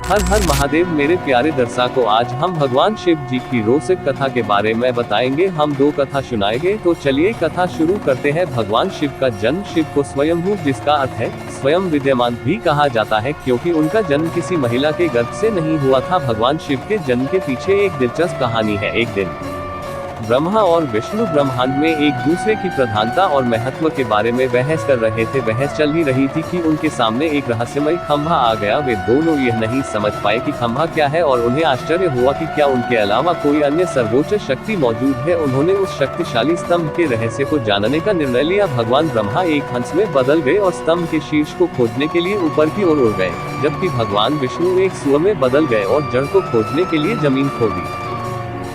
हर हर महादेव मेरे प्यारे दर्शकों, आज हम भगवान शिव जी की रोचक कथा के बारे में बताएंगे। हम दो कथा सुनाएंगे, तो चलिए कथा शुरू करते हैं। भगवान शिव का जन्म। शिव को स्वयंभू, जिसका अर्थ है स्वयं विद्यमान भी कहा जाता है, क्योंकि उनका जन्म किसी महिला के गर्भ से नहीं हुआ था। भगवान शिव के जन्म के पीछे एक दिलचस्प कहानी है। एक दिन ब्रह्मा और विष्णु ब्रह्मांड में एक दूसरे की प्रधानता और महत्व के बारे में बहस कर रहे थे। बहस चल ही रही थी कि उनके सामने एक रहस्यमय खंभा आ गया। वे दोनों यह नहीं समझ पाए कि खंभा क्या है, और उन्हें आश्चर्य हुआ कि क्या उनके अलावा कोई अन्य सर्वोच्च शक्ति मौजूद है। उन्होंने उस शक्तिशाली स्तंभ के रहस्य को जानने का निर्णय लिया। भगवान ब्रह्मा एक हंस में बदल गए और स्तंभ के शीर्ष को खोजने के लिए ऊपर की ओर उड़ गए, जबकि भगवान विष्णु एक सुअर में बदल गए और जड़ को खोजने के लिए जमीन खोदी।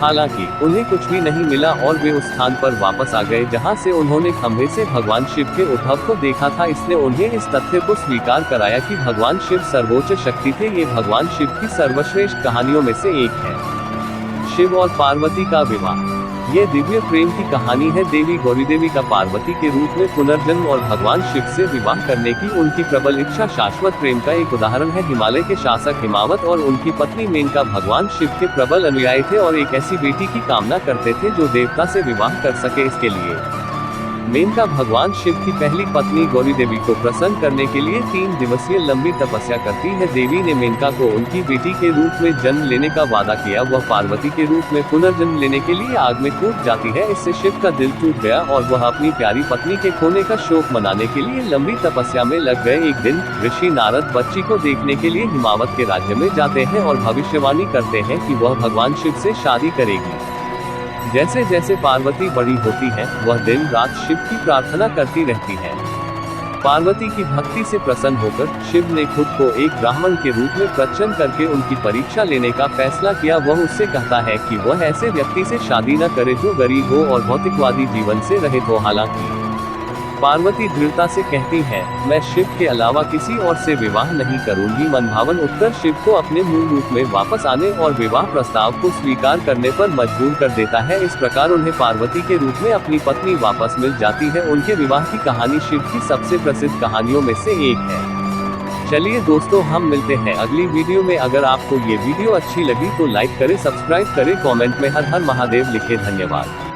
हालांकि उन्हें कुछ भी नहीं मिला और वे उस स्थान पर वापस आ गए जहां से उन्होंने खंभे से भगवान शिव के उद्भव को देखा था। इसने उन्हें इस तथ्य को स्वीकार कराया कि भगवान शिव सर्वोच्च शक्ति थे। ये भगवान शिव की सर्वश्रेष्ठ कहानियों में से एक है। शिव और पार्वती का विवाह। ये दिव्य प्रेम की कहानी है। देवी गौरीदेवी का पार्वती के रूप में पुनर्जन्म और भगवान शिव से विवाह करने की उनकी प्रबल इच्छा शाश्वत प्रेम का एक उदाहरण है। हिमालय के शासक हिमावत और उनकी पत्नी मेनका भगवान शिव के प्रबल अनुयायी थे और एक ऐसी बेटी की कामना करते थे जो देवता से विवाह कर सके। इसके लिए मेनका भगवान शिव की पहली पत्नी गौरी देवी को प्रसन्न करने के लिए 3 दिवसीय लंबी तपस्या करती है। देवी ने मेनका को उनकी बेटी के रूप में जन्म लेने का वादा किया। वह पार्वती के रूप में पुनर्जन्म लेने के लिए आग में कूद जाती है। इससे शिव का दिल टूट गया और वह अपनी प्यारी पत्नी के खोने का शोक मनाने के लिए लंबी तपस्या में लग गए। एक दिन ऋषि नारद बच्ची को देखने के लिए हिमावत के राज्य में जाते हैं और भविष्यवाणी करते हैं कि वह भगवान शिव से शादी करेगी। जैसे जैसे पार्वती बड़ी होती है, वह दिन रात शिव की प्रार्थना करती रहती है। पार्वती की भक्ति से प्रसन्न होकर शिव ने खुद को एक ब्राह्मण के रूप में प्रच्छन्न करके उनकी परीक्षा लेने का फैसला किया। वह उससे कहता है कि वह ऐसे व्यक्ति से शादी न करे जो गरीब हो और भौतिकवादी जीवन से रहित हो। हालांकि पार्वती दृढ़ता से कहती है, मैं शिव के अलावा किसी और से विवाह नहीं करूंगी। मनभावन उत्तर शिव को अपने मूल रूप में वापस आने और विवाह प्रस्ताव को स्वीकार करने पर मजबूर कर देता है। इस प्रकार उन्हें पार्वती के रूप में अपनी पत्नी वापस मिल जाती है। उनके विवाह की कहानी शिव की सबसे प्रसिद्ध कहानियों में से एक है। चलिए दोस्तों, हम मिलते हैं अगली वीडियो में। अगर आपको ये वीडियो अच्छी लगी तो लाइक करें, सब्सक्राइब करें, कमेंट में हर हर महादेव लिखे। धन्यवाद।